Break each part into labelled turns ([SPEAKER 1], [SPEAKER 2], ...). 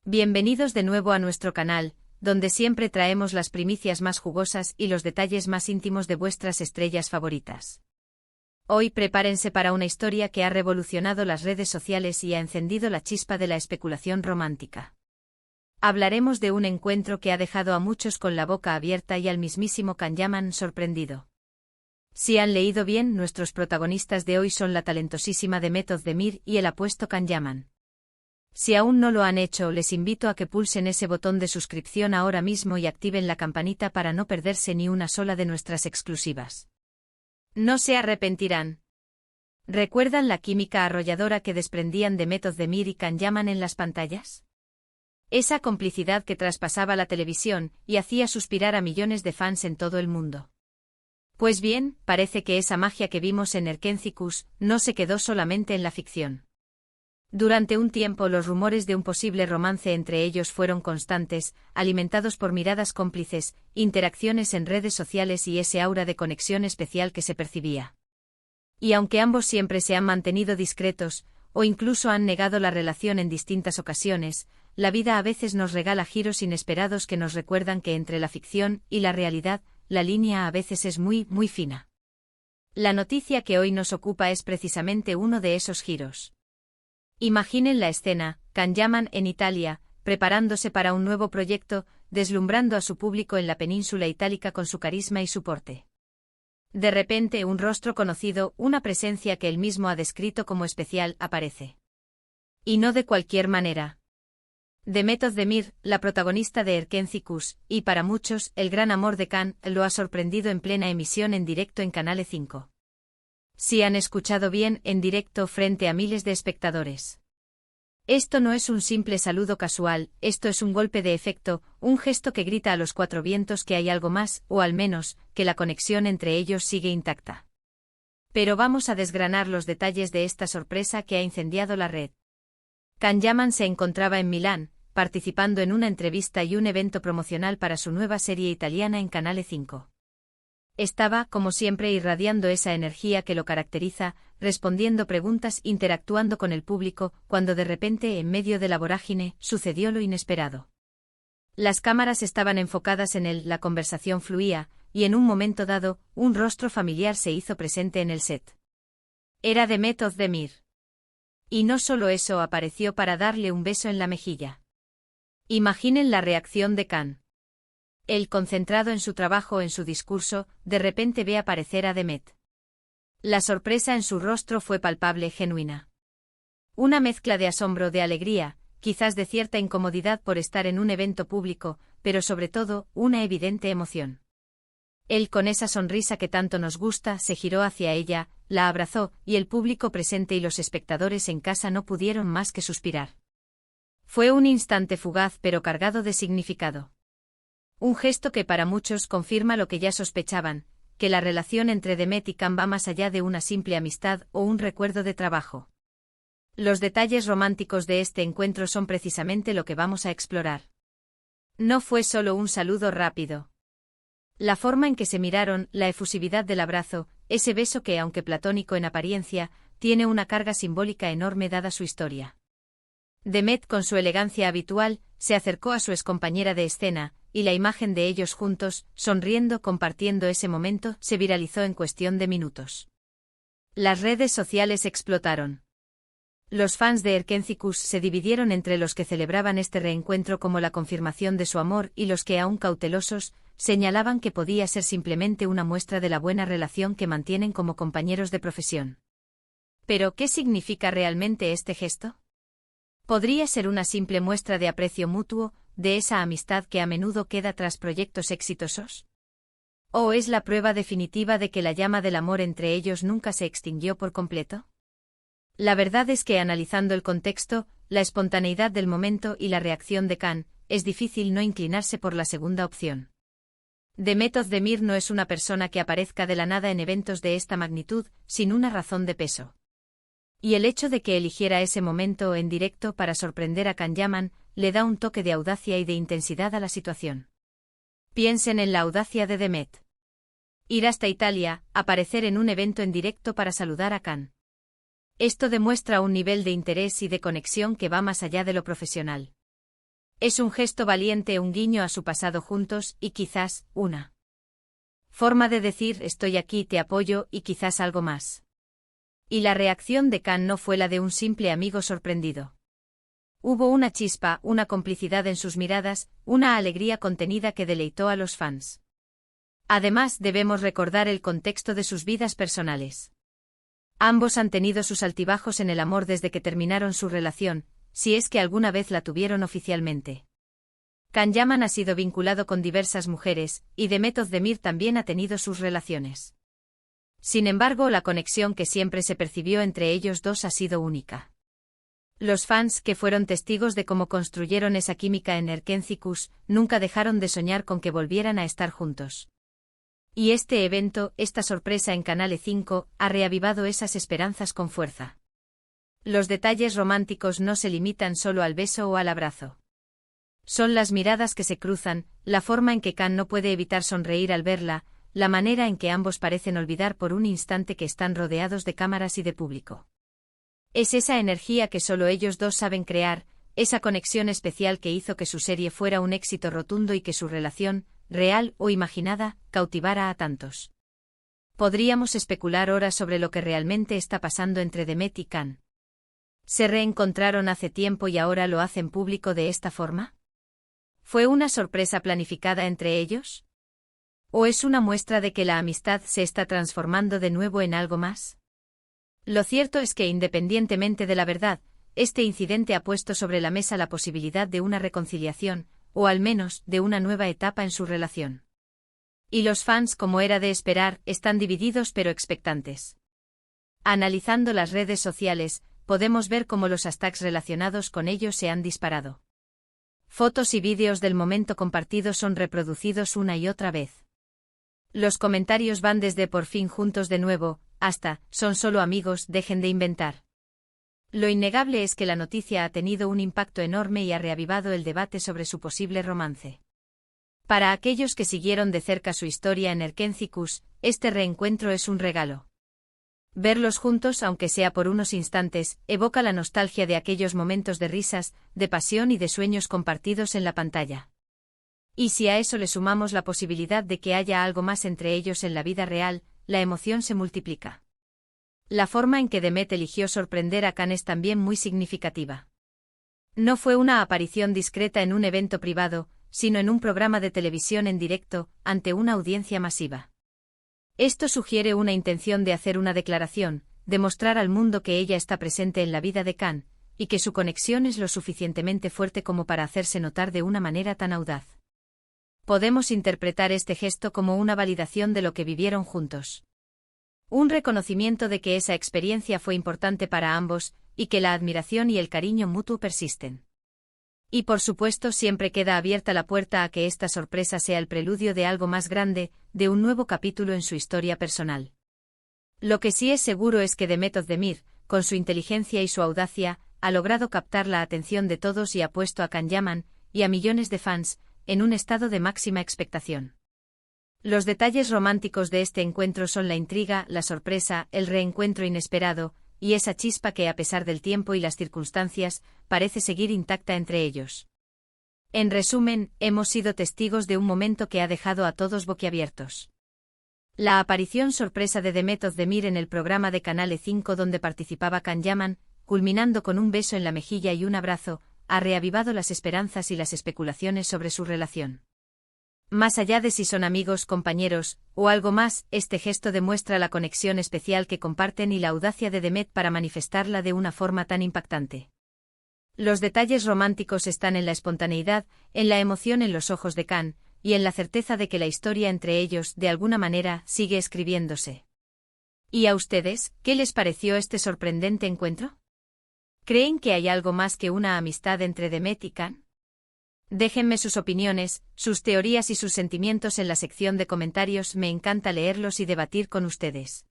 [SPEAKER 1] Bienvenidos de nuevo a nuestro canal, donde siempre traemos las primicias más jugosas y los detalles más íntimos de vuestras estrellas favoritas. Hoy prepárense para una historia que ha revolucionado las redes sociales y ha encendido la chispa de la especulación romántica. Hablaremos de un encuentro que ha dejado a muchos con la boca abierta y al mismísimo Can Yaman sorprendido. Si han leído bien, nuestros protagonistas de hoy son la talentosísima Demet Özdemir y el apuesto Can Yaman. Si aún no lo han hecho, les invito a que pulsen ese botón de suscripción ahora mismo y activen la campanita para no perderse ni una sola de nuestras exclusivas. No se arrepentirán. ¿Recuerdan la química arrolladora que desprendían Demet Özdemir y Can Yaman en las pantallas? Esa complicidad que traspasaba la televisión y hacía suspirar a millones de fans en todo el mundo. Pues bien, parece que esa magia que vimos en Erkenci no se quedó solamente en la ficción. Durante un tiempo los rumores de un posible romance entre ellos fueron constantes, alimentados por miradas cómplices, interacciones en redes sociales y ese aura de conexión especial que se percibía. Y aunque ambos siempre se han mantenido discretos, o incluso han negado la relación en distintas ocasiones, la vida a veces nos regala giros inesperados que nos recuerdan que entre la ficción y la realidad, la línea a veces es muy, muy fina. La noticia que hoy nos ocupa es precisamente uno de esos giros. Imaginen la escena, Can Yaman en Italia, preparándose para un nuevo proyecto, deslumbrando a su público en la península itálica con su carisma y su porte. De repente un rostro conocido, una presencia que él mismo ha descrito como especial, aparece. Y no de cualquier manera. Demet Özdemir, la protagonista de Erkenci, y para muchos, el gran amor de Can, lo ha sorprendido en plena emisión en directo en Canale 5. Si han escuchado bien, en directo frente a miles de espectadores. Esto no es un simple saludo casual, esto es un golpe de efecto, un gesto que grita a los cuatro vientos que hay algo más, o al menos, que la conexión entre ellos sigue intacta. Pero vamos a desgranar los detalles de esta sorpresa que ha incendiado la red. Can Yaman se encontraba en Milán, participando en una entrevista y un evento promocional para su nueva serie italiana en Canale 5. Estaba, como siempre, irradiando esa energía que lo caracteriza, respondiendo preguntas, interactuando con el público, cuando de repente, en medio de la vorágine, sucedió lo inesperado. Las cámaras estaban enfocadas en él, la conversación fluía, y en un momento dado, un rostro familiar se hizo presente en el set. Era Demet Özdemir. Y no solo eso, apareció para darle un beso en la mejilla. Imaginen la reacción de Can. Él, concentrado en su trabajo, en su discurso, de repente ve aparecer a Demet. La sorpresa en su rostro fue palpable, genuina. Una mezcla de asombro, de alegría, quizás de cierta incomodidad por estar en un evento público, pero sobre todo, una evidente emoción. Él, con esa sonrisa que tanto nos gusta, se giró hacia ella, la abrazó, y el público presente y los espectadores en casa no pudieron más que suspirar. Fue un instante fugaz pero cargado de significado. Un gesto que para muchos confirma lo que ya sospechaban, que la relación entre Demet y Can va más allá de una simple amistad o un recuerdo de trabajo. Los detalles románticos de este encuentro son precisamente lo que vamos a explorar. No fue solo un saludo rápido. La forma en que se miraron, la efusividad del abrazo, ese beso que, aunque platónico en apariencia, tiene una carga simbólica enorme dada su historia. Demet, con su elegancia habitual, se acercó a su excompañera de escena, y la imagen de ellos juntos, sonriendo, compartiendo ese momento, se viralizó en cuestión de minutos. Las redes sociales explotaron. Los fans de Erkenci se dividieron entre los que celebraban este reencuentro como la confirmación de su amor y los que, aún cautelosos, señalaban que podía ser simplemente una muestra de la buena relación que mantienen como compañeros de profesión. ¿Pero qué significa realmente este gesto? ¿Podría ser una simple muestra de aprecio mutuo, de esa amistad que a menudo queda tras proyectos exitosos? ¿O es la prueba definitiva de que la llama del amor entre ellos nunca se extinguió por completo? La verdad es que, analizando el contexto, la espontaneidad del momento y la reacción de Can, es difícil no inclinarse por la segunda opción. Demet Özdemir no es una persona que aparezca de la nada en eventos de esta magnitud, sin una razón de peso. Y el hecho de que eligiera ese momento en directo para sorprender a Can Yaman, le da un toque de audacia y de intensidad a la situación. Piensen en la audacia de Demet. Ir hasta Italia, aparecer en un evento en directo para saludar a Can. Esto demuestra un nivel de interés y de conexión que va más allá de lo profesional. Es un gesto valiente, un guiño a su pasado juntos y quizás, una forma de decir estoy aquí, te apoyo y quizás algo más. Y la reacción de Kan no fue la de un simple amigo sorprendido. Hubo una chispa, una complicidad en sus miradas, una alegría contenida que deleitó a los fans. Además, debemos recordar el contexto de sus vidas personales. Ambos han tenido sus altibajos en el amor desde que terminaron su relación, si es que alguna vez la tuvieron oficialmente. Can Yaman ha sido vinculado con diversas mujeres, y Demet Özdemir también ha tenido sus relaciones. Sin embargo, la conexión que siempre se percibió entre ellos dos ha sido única. Los fans, que fueron testigos de cómo construyeron esa química en Erkenci-Kuş, nunca dejaron de soñar con que volvieran a estar juntos. Y este evento, esta sorpresa en Canal 5, ha reavivado esas esperanzas con fuerza. Los detalles románticos no se limitan solo al beso o al abrazo. Son las miradas que se cruzan, la forma en que Can no puede evitar sonreír al verla, la manera en que ambos parecen olvidar por un instante que están rodeados de cámaras y de público. Es esa energía que solo ellos dos saben crear, esa conexión especial que hizo que su serie fuera un éxito rotundo y que su relación, real o imaginada, cautivara a tantos. Podríamos especular horas sobre lo que realmente está pasando entre Demet y Can. ¿Se reencontraron hace tiempo y ahora lo hacen público de esta forma? ¿Fue una sorpresa planificada entre ellos? ¿O es una muestra de que la amistad se está transformando de nuevo en algo más? Lo cierto es que, independientemente de la verdad, este incidente ha puesto sobre la mesa la posibilidad de una reconciliación, o al menos de una nueva etapa en su relación. Y los fans, como era de esperar, están divididos pero expectantes. Analizando las redes sociales, podemos ver cómo los hashtags relacionados con ellos se han disparado. Fotos y vídeos del momento compartido son reproducidos una y otra vez. Los comentarios van desde por fin juntos de nuevo, hasta son solo amigos, dejen de inventar. Lo innegable es que la noticia ha tenido un impacto enorme y ha reavivado el debate sobre su posible romance. Para aquellos que siguieron de cerca su historia en Erkenci-Kuş, este reencuentro es un regalo. Verlos juntos, aunque sea por unos instantes, evoca la nostalgia de aquellos momentos de risas, de pasión y de sueños compartidos en la pantalla. Y si a eso le sumamos la posibilidad de que haya algo más entre ellos en la vida real, la emoción se multiplica. La forma en que Demet eligió sorprender a Can es también muy significativa. No fue una aparición discreta en un evento privado, sino en un programa de televisión en directo, ante una audiencia masiva. Esto sugiere una intención de hacer una declaración, de mostrar al mundo que ella está presente en la vida de Can, y que su conexión es lo suficientemente fuerte como para hacerse notar de una manera tan audaz. Podemos interpretar este gesto como una validación de lo que vivieron juntos. Un reconocimiento de que esa experiencia fue importante para ambos, y que la admiración y el cariño mutuo persisten. Y por supuesto siempre queda abierta la puerta a que esta sorpresa sea el preludio de algo más grande, de un nuevo capítulo en su historia personal. Lo que sí es seguro es que Demet Özdemir, con su inteligencia y su audacia, ha logrado captar la atención de todos y ha puesto a Can Yaman, y a millones de fans, en un estado de máxima expectación. Los detalles románticos de este encuentro son la intriga, la sorpresa, el reencuentro inesperado, y esa chispa que a pesar del tiempo y las circunstancias, parece seguir intacta entre ellos. En resumen, hemos sido testigos de un momento que ha dejado a todos boquiabiertos. La aparición sorpresa de Demet Özdemir en el programa de Canal 5 donde participaba Can Yaman, culminando con un beso en la mejilla y un abrazo, ha reavivado las esperanzas y las especulaciones sobre su relación. Más allá de si son amigos, compañeros, o algo más, este gesto demuestra la conexión especial que comparten y la audacia de Demet para manifestarla de una forma tan impactante. Los detalles románticos están en la espontaneidad, en la emoción en los ojos de Can, y en la certeza de que la historia entre ellos, de alguna manera, sigue escribiéndose. ¿Y a ustedes, qué les pareció este sorprendente encuentro? ¿Creen que hay algo más que una amistad entre Demet y Can? Déjenme sus opiniones, sus teorías y sus sentimientos en la sección de comentarios, me encanta leerlos y debatir con ustedes.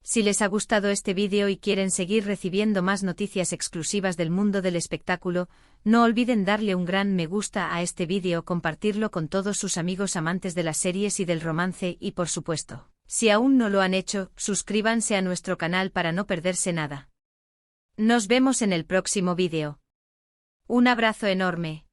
[SPEAKER 1] Si les ha gustado este vídeo y quieren seguir recibiendo más noticias exclusivas del mundo del espectáculo, no olviden darle un gran me gusta a este vídeo, compartirlo con todos sus amigos amantes de las series y del romance y por supuesto, si aún no lo han hecho, suscríbanse a nuestro canal para no perderse nada. Nos vemos en el próximo vídeo. Un abrazo enorme.